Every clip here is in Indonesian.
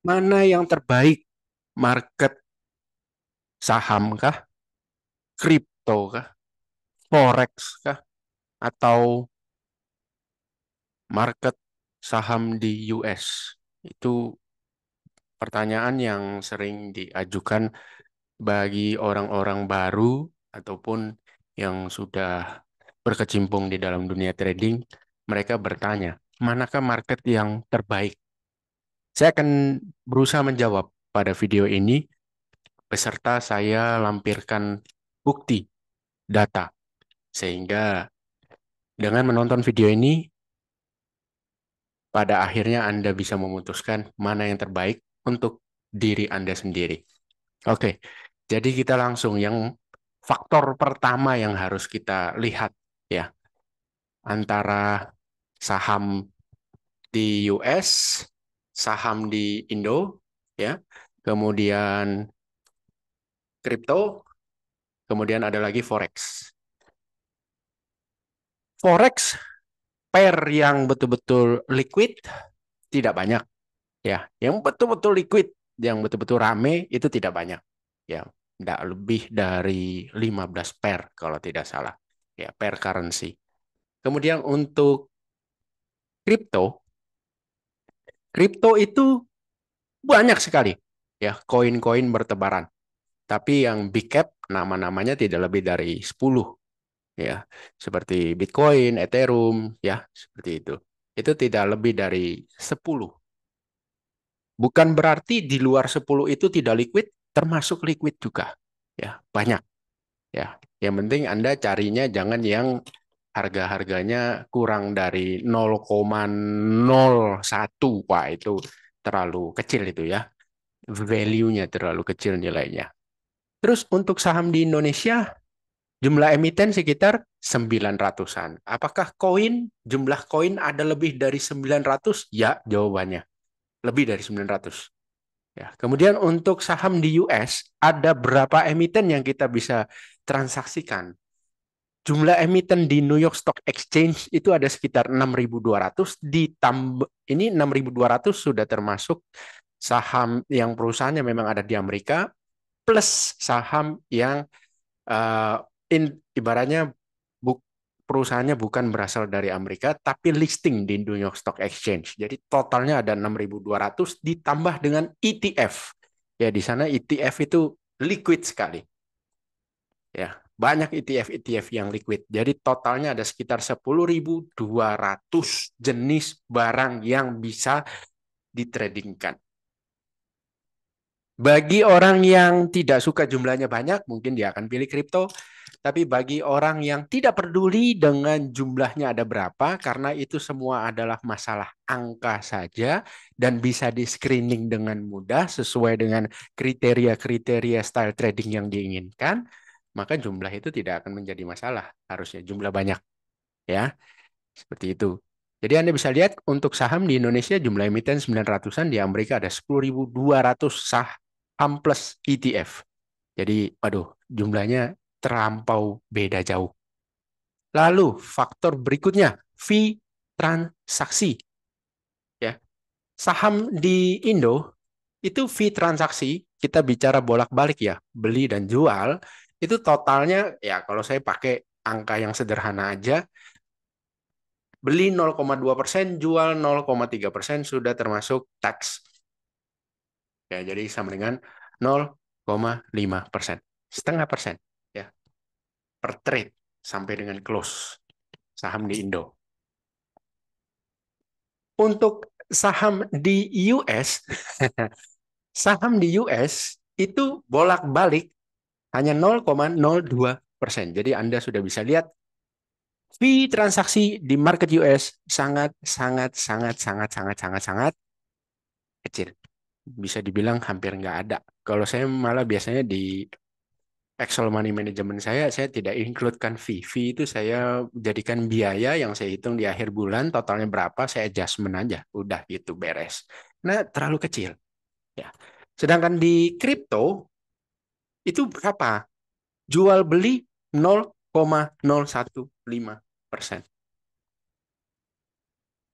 Mana yang terbaik? Market saham kah? Kripto kah? Forex kah? Atau market saham di US? Itu pertanyaan yang sering diajukan bagi orang-orang baru ataupun yang sudah berkecimpung di dalam dunia trading. Mereka bertanya, manakah market yang terbaik? Saya akan berusaha menjawab pada video ini beserta saya lampirkan bukti data. Sehingga dengan menonton video ini, pada akhirnya Anda bisa memutuskan mana yang terbaik untuk diri Anda sendiri. Oke, jadi kita langsung yang faktor pertama yang harus kita lihat ya, antara saham di US, saham di Indo, ya, kemudian kripto, kemudian ada lagi forex. Forex pair yang betul-betul liquid tidak banyak ya. Yang betul-betul liquid, yang betul-betul rame itu tidak banyak. Ya, tidak lebih dari 15 pair kalau tidak salah. Ya, pair currency. Kemudian untuk kripto, kripto itu banyak sekali ya, koin-koin bertebaran. Tapi yang big cap nama-namanya tidak lebih dari 10 ya. Seperti Bitcoin, Ethereum ya, seperti itu. Itu tidak lebih dari 10. Bukan berarti di luar 10 itu tidak liquid, termasuk liquid juga. Ya, banyak ya. Yang penting Anda carinya jangan yang harga-harganya kurang dari 0,01. Wah, itu terlalu kecil itu ya. Value-nya terlalu kecil nilainya. Terus untuk saham di Indonesia, jumlah emiten sekitar 900-an. Apakah jumlah koin ada lebih dari 900? Ya, jawabannya. Lebih dari 900. Ya. Kemudian untuk saham di US, ada berapa emiten yang kita bisa transaksikan? Jumlah emiten di New York Stock Exchange itu ada sekitar 6.200, ditambah ini 6.200 sudah termasuk saham yang perusahaannya memang ada di Amerika plus saham yang eh, ibaratnya perusahaannya bukan berasal dari Amerika tapi listing di New York Stock Exchange. Jadi totalnya ada 6.200 ditambah dengan ETF. Ya di sana ETF itu liquid sekali. Ya, banyak ETF-ETF yang liquid. Jadi totalnya ada sekitar 10.200 jenis barang yang bisa ditradingkan. Bagi orang yang tidak suka jumlahnya banyak, mungkin dia akan pilih kripto. Tapi bagi orang yang tidak peduli dengan jumlahnya ada berapa, karena itu semua adalah masalah angka saja dan bisa di-screening dengan mudah sesuai dengan kriteria-kriteria style trading yang diinginkan, maka jumlah itu tidak akan menjadi masalah. Harusnya jumlah banyak, ya. Seperti itu. Jadi Anda bisa lihat untuk saham di Indonesia jumlah emiten 900-an, di Amerika ada 10.200 saham plus ETF. Jadi, aduh, jumlahnya terlampau beda jauh. Lalu, faktor berikutnya, fee transaksi. Ya, saham di Indo itu fee transaksi, kita bicara bolak-balik ya, beli dan jual, itu totalnya, ya kalau saya pakai angka yang sederhana aja, beli 0,2%, jual 0,3% sudah termasuk tax. Ya, jadi sama dengan 0,5%. Setengah persen ya, per trade sampai dengan close saham di Indo. Untuk saham di US, saham di US itu bolak-balik hanya 0,02%. Jadi Anda sudah bisa lihat fee transaksi di market US sangat sangat sangat sangat sangat sangat sangat kecil. Bisa dibilang hampir nggak ada. Kalau saya malah biasanya di Excel money management saya tidak includekan fee. Fee itu saya jadikan biaya yang saya hitung di akhir bulan, totalnya berapa, saya adjustment aja. Udah gitu beres. Nah, terlalu kecil. Ya. Sedangkan di kripto itu berapa? Jual beli 0,015%.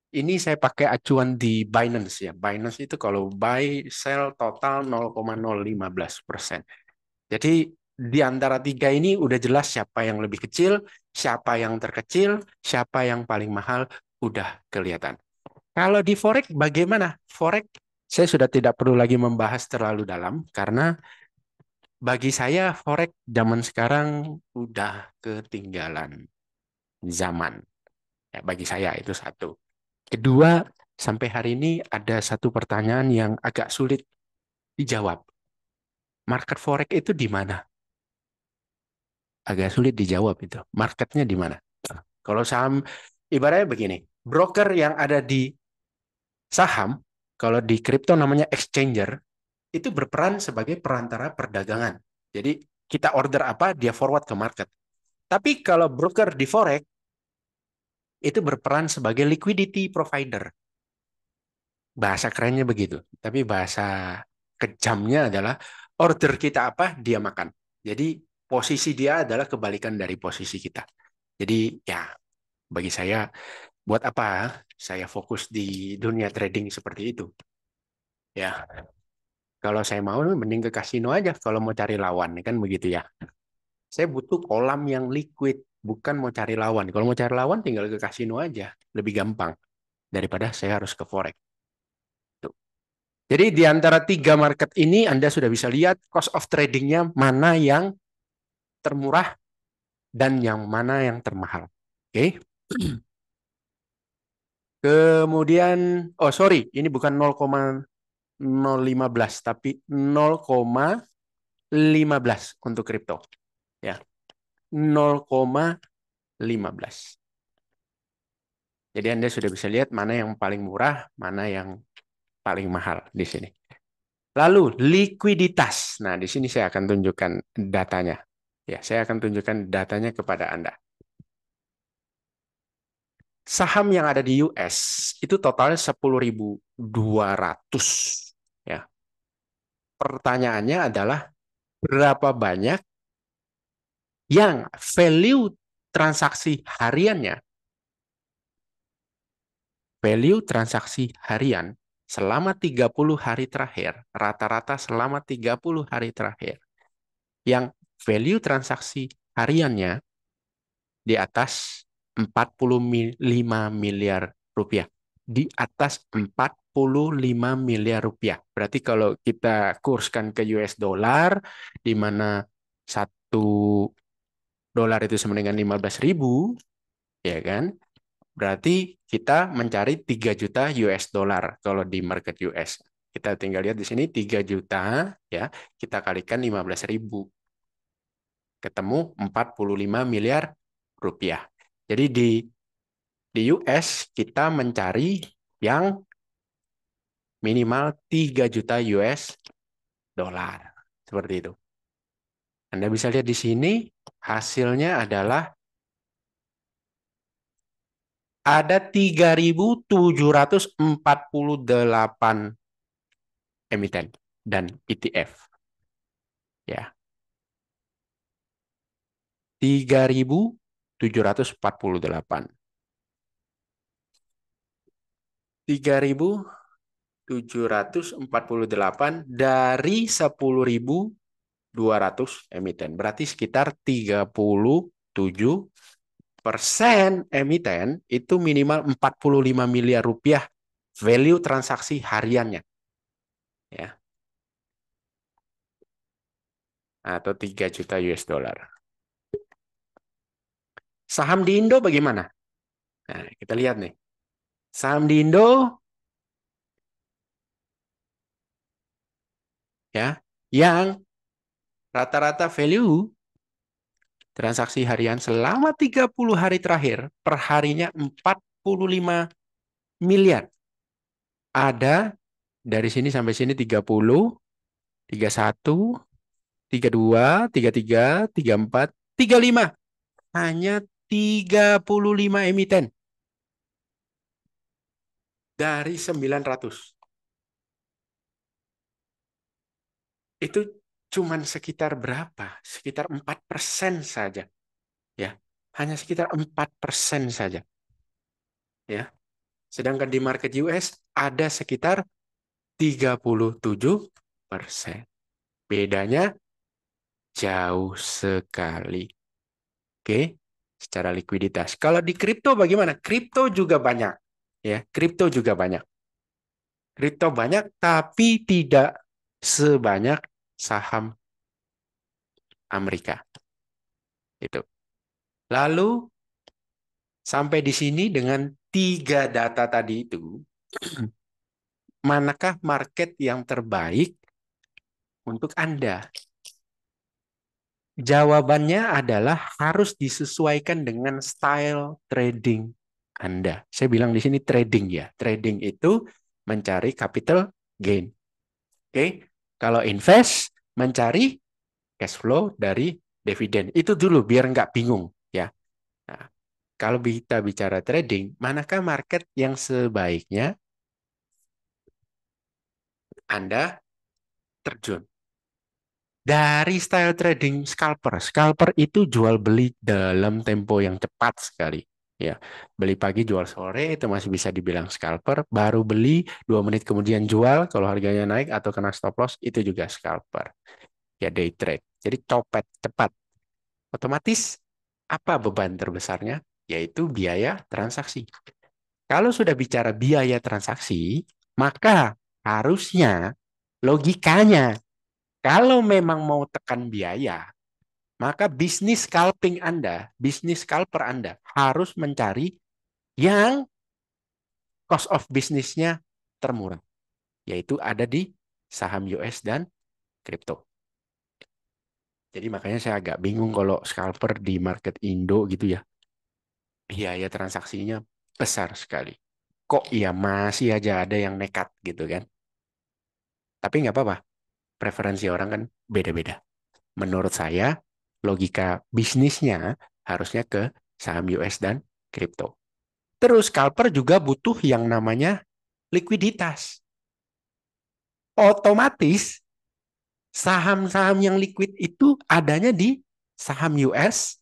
Ini saya pakai acuan di Binance ya. Binance itu kalau buy, sell total 0,015%. Jadi di antara tiga ini udah jelas siapa yang lebih kecil, siapa yang terkecil, siapa yang paling mahal, udah kelihatan. Kalau di Forex bagaimana? Forex saya sudah tidak perlu lagi membahas terlalu dalam karena bagi saya Forex zaman sekarang udah ketinggalan zaman. Ya, bagi saya itu satu. Kedua, sampai hari ini ada satu pertanyaan yang agak sulit dijawab. Market Forex itu di mana? Agak sulit dijawab itu. Marketnya di mana? Kalau saham, ibaratnya begini. Broker yang ada di saham, kalau di kripto namanya exchanger, itu berperan sebagai perantara perdagangan. Jadi kita order apa, dia forward ke market. Tapi kalau broker di Forex, itu berperan sebagai liquidity provider. Bahasa kerennya begitu. Tapi bahasa kejamnya adalah order kita apa, dia makan. Jadi posisi dia adalah kebalikan dari posisi kita. Jadi ya bagi saya buat apa saya fokus di dunia trading seperti itu? Ya, kalau saya mau mending ke kasino aja kalau mau cari lawan kan begitu ya. Saya butuh kolam yang liquid, bukan mau cari lawan. Kalau mau cari lawan tinggal ke kasino aja, lebih gampang daripada saya harus ke forex. Tuh. Jadi di antara tiga market ini Anda sudah bisa lihat cost of tradingnya mana yang termurah dan yang mana yang termahal. Oke. Okay? Kemudian, oh sorry, ini bukan 0,015 tapi 0,15 untuk kripto. Ya, 0,15. Jadi Anda sudah bisa lihat mana yang paling murah, mana yang paling mahal di sini. Lalu likuiditas. Nah, di sini saya akan tunjukkan datanya. Ya, saya akan tunjukkan datanya kepada Anda. Saham yang ada di US itu totalnya 10.200. Ya. Pertanyaannya adalah berapa banyak yang value transaksi hariannya, value transaksi harian selama 30 hari terakhir, rata-rata selama 30 hari terakhir, yang value transaksi hariannya di atas 45 miliar rupiah. Di atas 45 miliar rupiah. Berarti kalau kita kurskan ke US dollar, di mana satu dolar itu sama dengan 15.000, ya kan? Berarti kita mencari 3 juta US dollar kalau di market US. Kita tinggal lihat di sini 3 juta, ya, kita kalikan 15.000. Ketemu 45 miliar rupiah. Jadi di US kita mencari yang minimal 3 juta US dollar. Seperti itu. Anda bisa lihat di sini hasilnya adalah ada 3.748 emiten dan ETF. Ya, 3.748. 3.748 dari 10.200 emiten. Berarti sekitar 37% emiten itu minimal 45 miliar rupiah value transaksi hariannya. Ya, atau 3 juta US dollar. Saham di Indo bagaimana? Nah, kita lihat nih. Saham di Indo ya, yang rata-rata value transaksi harian selama 30 hari terakhir per harinya 45 miliar. Ada dari sini sampai sini 30, 31, 32, 33, 34, 35. Hanya 35 emiten dari 900. Itu cuman sekitar berapa? Sekitar 4% saja. Ya, hanya sekitar 4% saja. Ya. Sedangkan di market US ada sekitar 37%. Bedanya jauh sekali. Oke, secara likuiditas. Kalau di kripto bagaimana? Kripto juga banyak. Ya, kripto juga banyak. Kripto banyak, tapi tidak sebanyak saham Amerika. Itu. Lalu sampai di sini dengan tiga data tadi itu, manakah market yang terbaik untuk Anda? Jawabannya adalah harus disesuaikan dengan style trading Anda. Saya bilang di sini trading ya. Trading itu mencari capital gain. Oke. Kalau invest mencari cash flow dari dividen. Itu dulu biar nggak bingung ya. Nah, kalau kita bicara trading, manakah market yang sebaiknya Anda terjun? Dari style trading scalper. Scalper itu jual beli dalam tempo yang cepat sekali. Ya, beli pagi jual sore itu masih bisa dibilang scalper. Baru beli 2 menit kemudian jual kalau harganya naik atau kena stop loss itu juga scalper. Ya day trade. Jadi copet cepat. Otomatis apa beban terbesarnya? Yaitu biaya transaksi. Kalau sudah bicara biaya transaksi, maka harusnya logikanya kalau memang mau tekan biaya, maka bisnis scalping Anda, bisnis scalper Anda harus mencari yang cost of bisnisnya termurah, yaitu ada di saham US dan kripto. Jadi makanya saya agak bingung kalau scalper di market Indo gitu ya, biaya transaksinya besar sekali. Kok ya masih aja ada yang nekat gitu kan? Tapi nggak apa-apa, preferensi orang kan beda-beda. Menurut saya, logika bisnisnya harusnya ke saham US dan kripto. Terus scalper juga butuh yang namanya likuiditas. Otomatis saham-saham yang liquid itu adanya di saham US,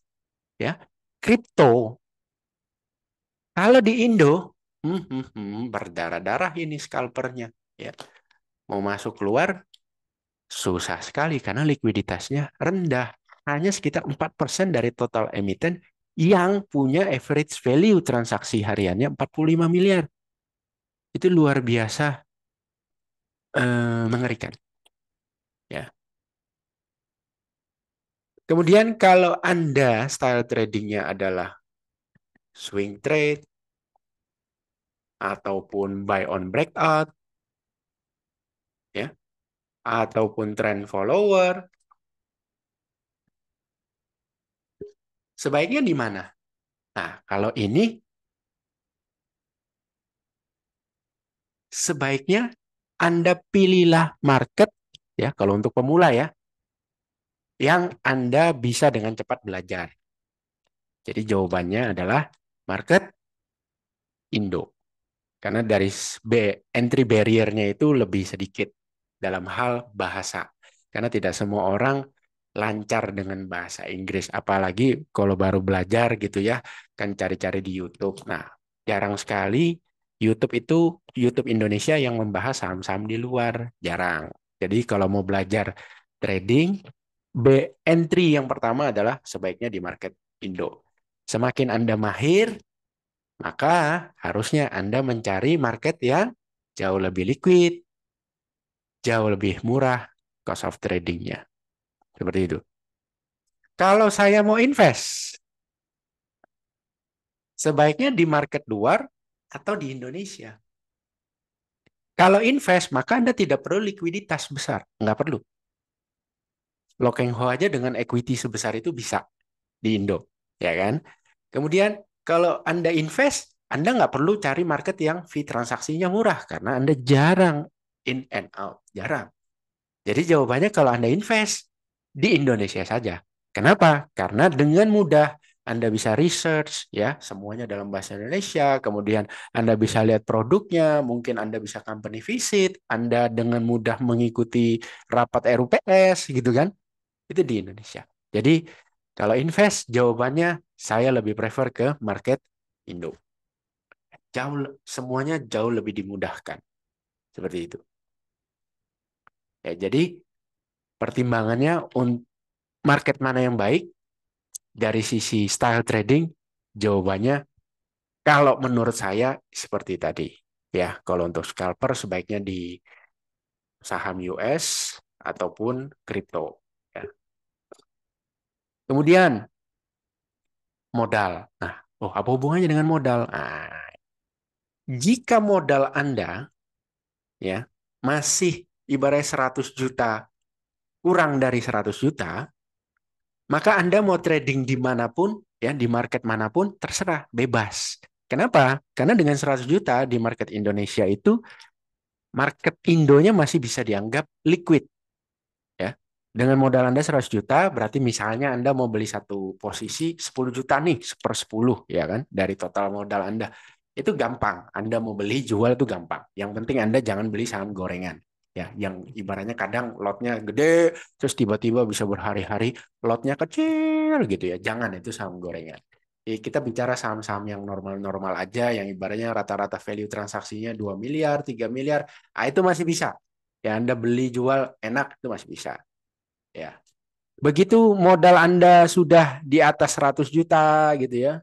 ya, kripto. Kalau di Indo, berdarah-darah ini scalpernya, ya. Mau masuk keluar susah sekali karena likuiditasnya rendah. Hanya sekitar 4% dari total emiten yang punya average value transaksi hariannya 45 miliar. Itu luar biasa mengerikan. Ya. Kemudian kalau Anda style tradingnya adalah swing trade ataupun buy on breakout, ya, ataupun trend follower, sebaiknya di mana? Nah, kalau ini sebaiknya Anda pilihlah market ya kalau untuk pemula ya yang Anda bisa dengan cepat belajar. Jadi jawabannya adalah market Indo. Karena dari entry barrier-nya itu lebih sedikit dalam hal bahasa. Karena tidak semua orang lancar dengan bahasa Inggris. Apalagi kalau baru belajar gitu ya, kan cari-cari di YouTube. Nah, jarang sekali YouTube itu YouTube Indonesia yang membahas saham-saham di luar. Jarang. Jadi kalau mau belajar trading, entry yang pertama adalah sebaiknya di market Indo. Semakin Anda mahir, maka harusnya Anda mencari market yang jauh lebih liquid, jauh lebih murah cost of tradingnya. Seperti itu. Kalau saya mau invest, sebaiknya di market luar atau di Indonesia. Kalau invest, maka Anda tidak perlu likuiditas besar. Nggak perlu. Lo Keng Ho aja dengan equity sebesar itu bisa di Indo. Ya kan? Kemudian kalau Anda invest, Anda nggak perlu cari market yang fee transaksinya murah. Karena Anda jarang in and out. Jarang. Jadi jawabannya kalau Anda invest di Indonesia saja. Kenapa? Karena dengan mudah Anda bisa research ya semuanya dalam bahasa Indonesia, kemudian Anda bisa lihat produknya, mungkin Anda bisa company visit, Anda dengan mudah mengikuti rapat RUPS gitu kan. Itu di Indonesia. Jadi kalau invest jawabannya saya lebih prefer ke market Indo. semuanya jauh lebih dimudahkan seperti itu. Ya, jadi pertimbangannya market mana yang baik dari sisi style trading, jawabannya kalau menurut saya seperti tadi. Ya, kalau untuk scalper sebaiknya di saham US ataupun kripto. Ya. Kemudian modal. Nah, oh apa hubungannya dengan modal? Nah, jika modal Anda ya masih ibaratnya 100 juta, kurang dari 100 juta, maka Anda mau trading dimanapun, ya di market manapun, terserah, bebas. Kenapa? Karena dengan 100 juta di market Indonesia itu, market Indonya masih bisa dianggap liquid. Ya. Dengan modal Anda 100 juta, berarti misalnya Anda mau beli satu posisi 10 juta nih, seper 10, ya kan, dari total modal Anda. Itu gampang. Anda mau beli, jual itu gampang. Yang penting Anda jangan beli saham gorengan. Ya, yang ibaratnya kadang lotnya gede, terus tiba-tiba bisa berhari-hari, lotnya kecil gitu ya. Jangan, itu saham gorengan. Kita bicara saham-saham yang normal-normal aja, yang ibaratnya rata-rata value transaksinya 2 miliar, 3 miliar, itu masih bisa. Ya, Anda beli jual enak itu masih bisa. Ya. Begitu modal Anda sudah di atas 100 juta gitu ya,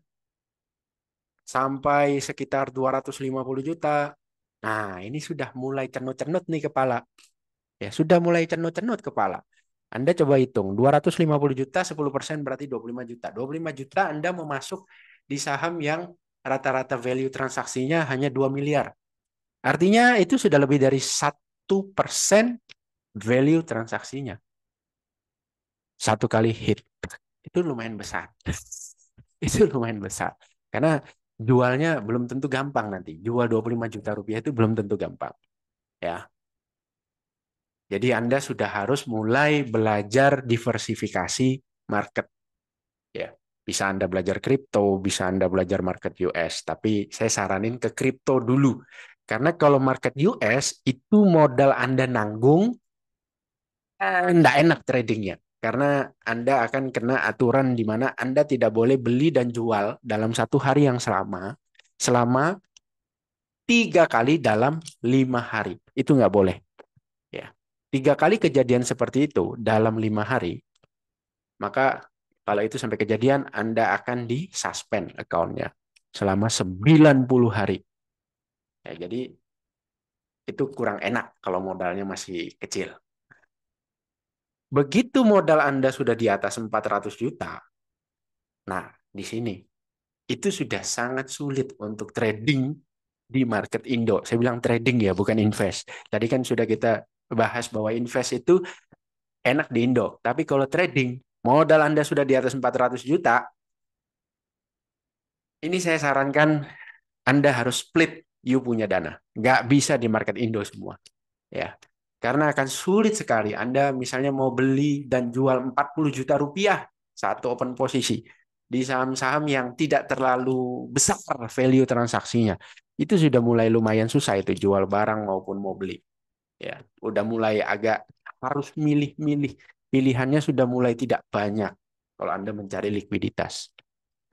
sampai sekitar 250 juta. Nah, ini sudah mulai cenut-cenut nih kepala. Ya, sudah mulai cenut-cenut kepala. Anda coba hitung, 250 juta, 10% berarti 25 juta. 25 juta Anda mau masuk di saham yang rata-rata value transaksinya hanya 2 miliar. Artinya itu sudah lebih dari 1% value transaksinya. Satu kali hit. Itu lumayan besar. Itu lumayan besar. Karena jualnya belum tentu gampang nanti. Jual 25 juta rupiah itu belum tentu gampang. Ya. Jadi Anda sudah harus mulai belajar diversifikasi market. Ya. Bisa Anda belajar kripto, bisa Anda belajar market US. Tapi saya saranin ke kripto dulu. Karena kalau market US itu modal Anda nanggung, enggak enak tradingnya. Karena Anda akan kena aturan di mana Anda tidak boleh beli dan jual dalam satu hari yang selama 3 kali dalam 5 hari. Itu nggak boleh. Ya. 3 kali kejadian seperti itu dalam 5 hari, maka kalau itu sampai kejadian, Anda akan disuspend account-nya selama 90 hari. Ya, jadi itu kurang enak kalau modalnya masih kecil. Begitu modal Anda sudah di atas 400 juta, nah di sini itu sudah sangat sulit untuk trading di market Indo. Saya bilang trading ya, bukan invest. Tadi kan sudah kita bahas bahwa invest itu enak di Indo. Tapi kalau trading, modal Anda sudah di atas 400 juta, ini saya sarankan Anda harus split you punya dana. Nggak bisa di market Indo semua. Ya. Karena akan sulit sekali. Anda misalnya mau beli dan jual 40 juta rupiah satu open posisi di saham-saham yang tidak terlalu besar value transaksinya. Itu sudah mulai lumayan susah itu jual barang maupun mau beli. Ya, udah mulai agak harus milih-milih. Pilihannya sudah mulai tidak banyak kalau Anda mencari likuiditas.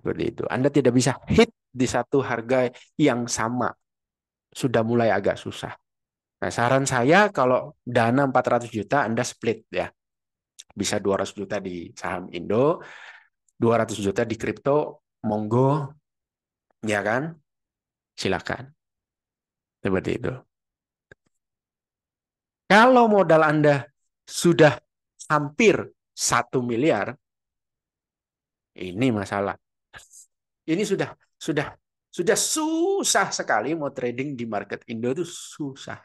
Seperti itu. Anda tidak bisa hit di satu harga yang sama. Sudah mulai agak susah. Nah, saran saya kalau dana 400 juta Anda split ya. Bisa 200 juta di saham Indo, 200 juta di kripto, monggo, ya kan? Silakan. Seperti itu. Kalau modal Anda sudah hampir 1 miliar, ini masalah. Ini sudah susah sekali mau trading di market Indo itu susah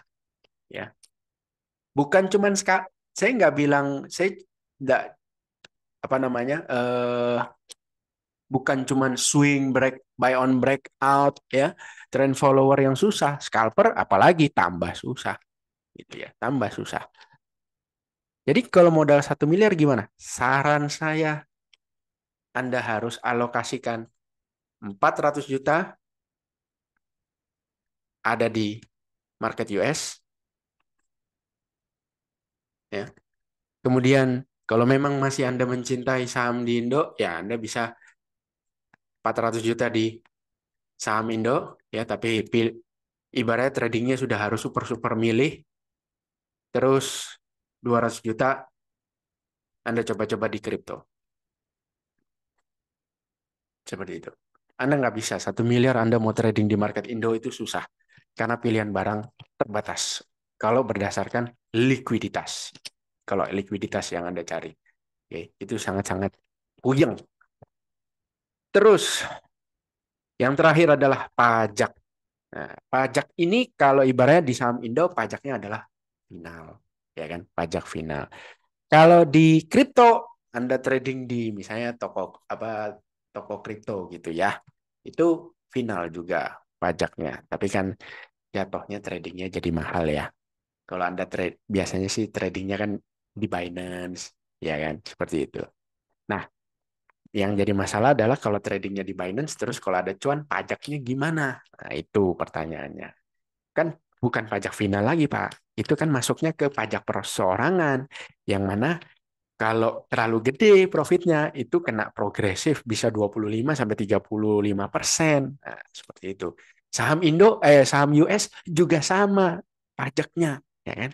ya. Bukan cuman saya nggak bilang saya nggak apa namanya bukan cuman swing break buy on breakout ya, trend follower yang susah, scalper apalagi tambah susah gitu ya, tambah susah. Jadi kalau modal 1 miliar gimana? Saran saya Anda harus alokasikan 400 juta ada di market US ya. Kemudian kalau memang masih Anda mencintai saham di Indo, ya Anda bisa 400 juta di saham Indo ya, tapi ibaratnya tradingnya sudah harus super-super milih, terus 200 juta Anda coba-coba di kripto. Seperti itu. Anda nggak bisa 1 miliar Anda mau trading di market Indo itu susah. Karena pilihan barang terbatas. Kalau berdasarkan likuiditas. Kalau likuiditas yang Anda cari. Oke, itu sangat-sangat puyeng. Terus, yang terakhir adalah pajak. Nah, pajak ini kalau ibaratnya di saham Indo, pajaknya adalah final. Ya kan, pajak final. Kalau di kripto, Anda trading di misalnya toko kripto gitu ya. Itu final juga pajaknya. Tapi kan jatuhnya tradingnya jadi mahal ya. Kalau Anda trade biasanya sih tradingnya kan di Binance, ya kan, seperti itu. Nah, yang jadi masalah adalah kalau tradingnya di Binance, terus kalau ada cuan, pajaknya gimana? Nah, itu pertanyaannya. Kan bukan pajak final lagi, Pak. Itu kan masuknya ke pajak perorangan, yang mana kalau terlalu gede profitnya itu kena progresif bisa 25 sampai 35%. Nah, seperti itu. Saham US juga sama pajaknya, ya kan?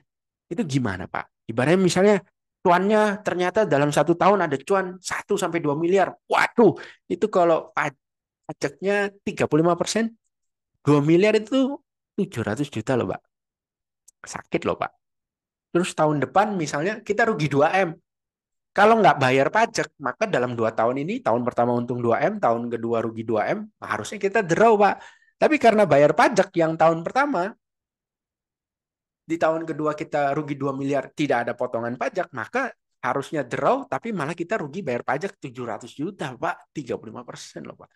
Itu gimana, Pak? Ibaratnya misalnya cuannya ternyata dalam 1 tahun ada cuan 1 sampai 2 miliar. Waduh, itu kalau pajaknya 35%, 2 miliar itu 700 juta loh, Pak. Sakit loh, Pak. Terus tahun depan misalnya kita rugi 2 M. Kalau nggak bayar pajak, maka dalam 2 tahun ini, tahun pertama untung 2 M, tahun kedua rugi 2 M, harusnya kita draw, Pak. Tapi karena bayar pajak yang tahun pertama, di tahun kedua kita rugi 2 miliar, tidak ada potongan pajak, maka harusnya draw, tapi malah kita rugi bayar pajak 700 juta, Pak. 35% loh, Pak.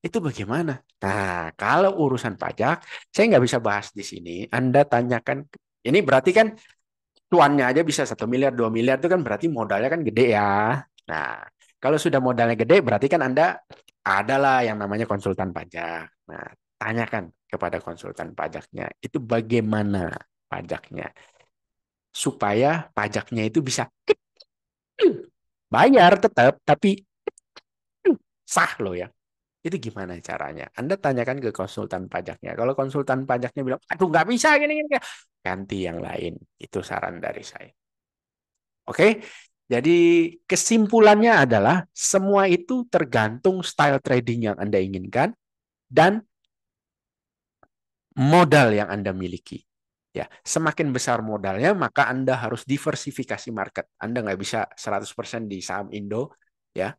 Itu bagaimana? Nah, kalau urusan pajak, saya nggak bisa bahas di sini. Anda tanyakan, ini berarti kan cuannya aja bisa 1 miliar, 2 miliar itu kan berarti modalnya kan gede ya. Nah, kalau sudah modalnya gede berarti kan Anda adalah yang namanya konsultan pajak. Nah, tanyakan kepada konsultan pajaknya itu bagaimana pajaknya supaya pajaknya itu bisa bayar tetap tapi sah loh ya. Itu gimana caranya? Anda tanyakan ke konsultan pajaknya. Kalau konsultan pajaknya bilang, aduh nggak bisa gini, gini, ganti yang lain. Itu saran dari saya. Oke, jadi kesimpulannya adalah semua itu tergantung style trading yang Anda inginkan dan modal yang Anda miliki. Ya, semakin besar modalnya, maka Anda harus diversifikasi market. Anda nggak bisa 100% di saham Indo, ya.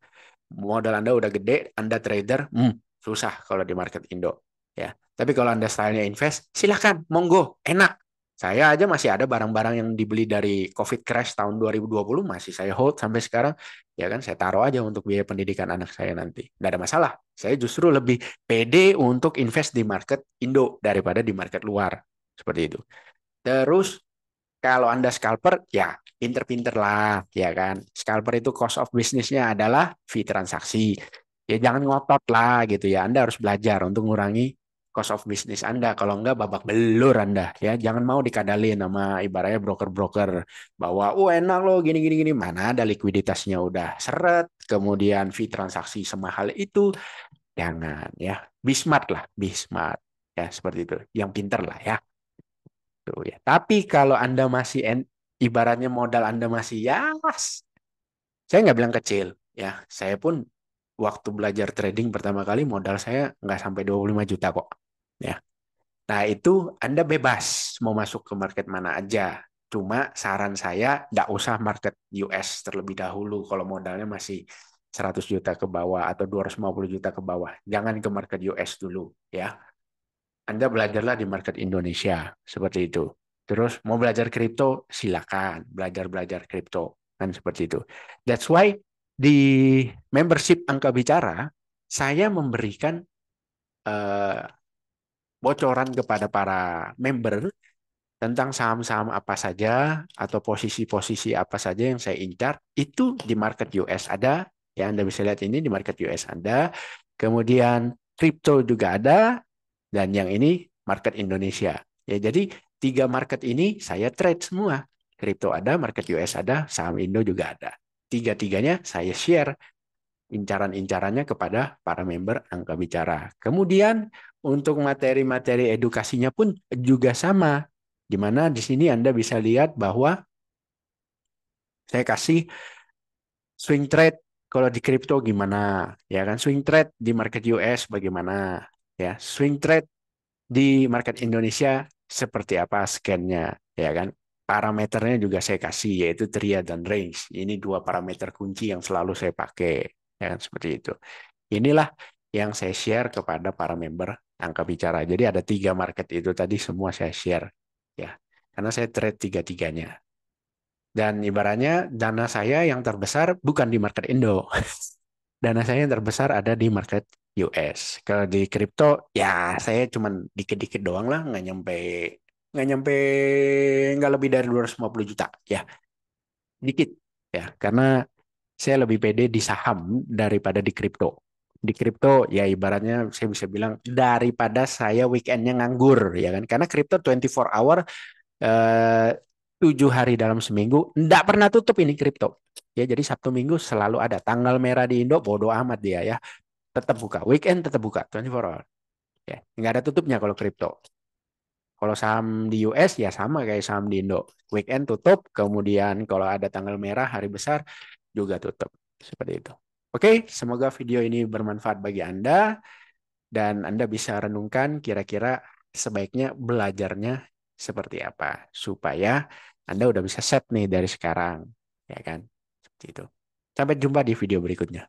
Modal Anda udah gede, Anda trader, susah kalau di market Indo. Ya, tapi kalau Anda stylenya invest, silakan, monggo, enak. Saya aja masih ada barang-barang yang dibeli dari COVID crash tahun 2020 masih saya hold sampai sekarang. Ya kan, saya taruh aja untuk biaya pendidikan anak saya nanti. Nggak ada masalah. Saya justru lebih pede untuk invest di market Indo daripada di market luar. Seperti itu. Terus kalau Anda scalper, ya pinter-pinter lah, ya kan. Scalper itu cost of business-nya adalah fee transaksi. Ya jangan ngotot lah gitu ya. Anda harus belajar untuk mengurangi cost of business Anda. Kalau enggak babak belur Anda ya. Jangan mau dikadalin sama ibaratnya broker-broker bahwa enak loh gini gini gini. Mana ada likuiditasnya udah seret, kemudian fee transaksi semahal itu. Jangan ya. Be smart lah, be smart. Ya seperti itu. Yang pinter lah ya. Tuh, ya. Tapi kalau Anda masih ibaratnya modal Anda masih ya, saya nggak bilang kecil ya. Saya pun waktu belajar trading pertama kali modal saya nggak sampai 25 juta kok. Ya. Nah, itu Anda bebas mau masuk ke market mana aja. Cuma saran saya nggak usah market US terlebih dahulu kalau modalnya masih 100 juta ke bawah atau 250 juta ke bawah. Jangan ke market US dulu ya. Anda belajarlah di market Indonesia seperti itu. Terus mau belajar kripto, silakan belajar-belajar kripto kan seperti itu. That's why di membership Angka Bicara saya memberikan eh, bocoran kepada para member tentang saham-saham apa saja atau posisi-posisi apa saja yang saya incar itu di market US ada, ya Anda bisa lihat ini di market US ada, kemudian kripto juga ada, dan yang ini market Indonesia. Ya, jadi 3 market ini saya trade semua. Kripto ada, market US ada, saham Indo juga ada. Tiga-tiganya saya share incaran-incarannya kepada para member angka bicara. Kemudian untuk materi-materi edukasinya pun juga sama, di mana di sini Anda bisa lihat bahwa saya kasih swing trade kalau di kripto gimana, ya kan? Swing trade di market US bagaimana, ya? Swing trade di market Indonesia seperti apa scan-nya, ya kan? Parameternya juga saya kasih yaitu triad dan range. Ini dua parameter kunci yang selalu saya pakai, ya kan? Seperti itu. Inilah yang saya share kepada para member angka bicara. Jadi ada tiga market itu tadi semua saya share, ya. Karena saya trade tiga-tiganya. Dan ibaratnya dana saya yang terbesar bukan di market Indo. Dana saya yang terbesar ada di market US. Kalau di kripto, ya saya cuman dikit-dikit doang lah, nggak nyampe nggak lebih dari 250 juta, ya dikit, ya karena saya lebih pede di saham daripada di kripto. Di kripto, ya ibaratnya saya bisa bilang daripada saya weekendnya nganggur, ya kan? Karena kripto 24 hour, eh, 7 hari dalam seminggu, nggak pernah tutup ini kripto. Ya, jadi Sabtu Minggu selalu ada. Tanggal merah di Indo, bodo amat dia ya. Tetap buka. Weekend tetap buka, 24 hour. Ya, nggak ada tutupnya kalau kripto. Kalau saham di US ya sama kayak saham di Indo. Weekend tutup, kemudian kalau ada tanggal merah, hari besar juga tutup. Seperti itu. Oke, semoga video ini bermanfaat bagi Anda dan Anda bisa renungkan kira-kira sebaiknya belajarnya seperti apa supaya Anda udah bisa set nih dari sekarang, ya kan? Seperti itu. Sampai jumpa di video berikutnya.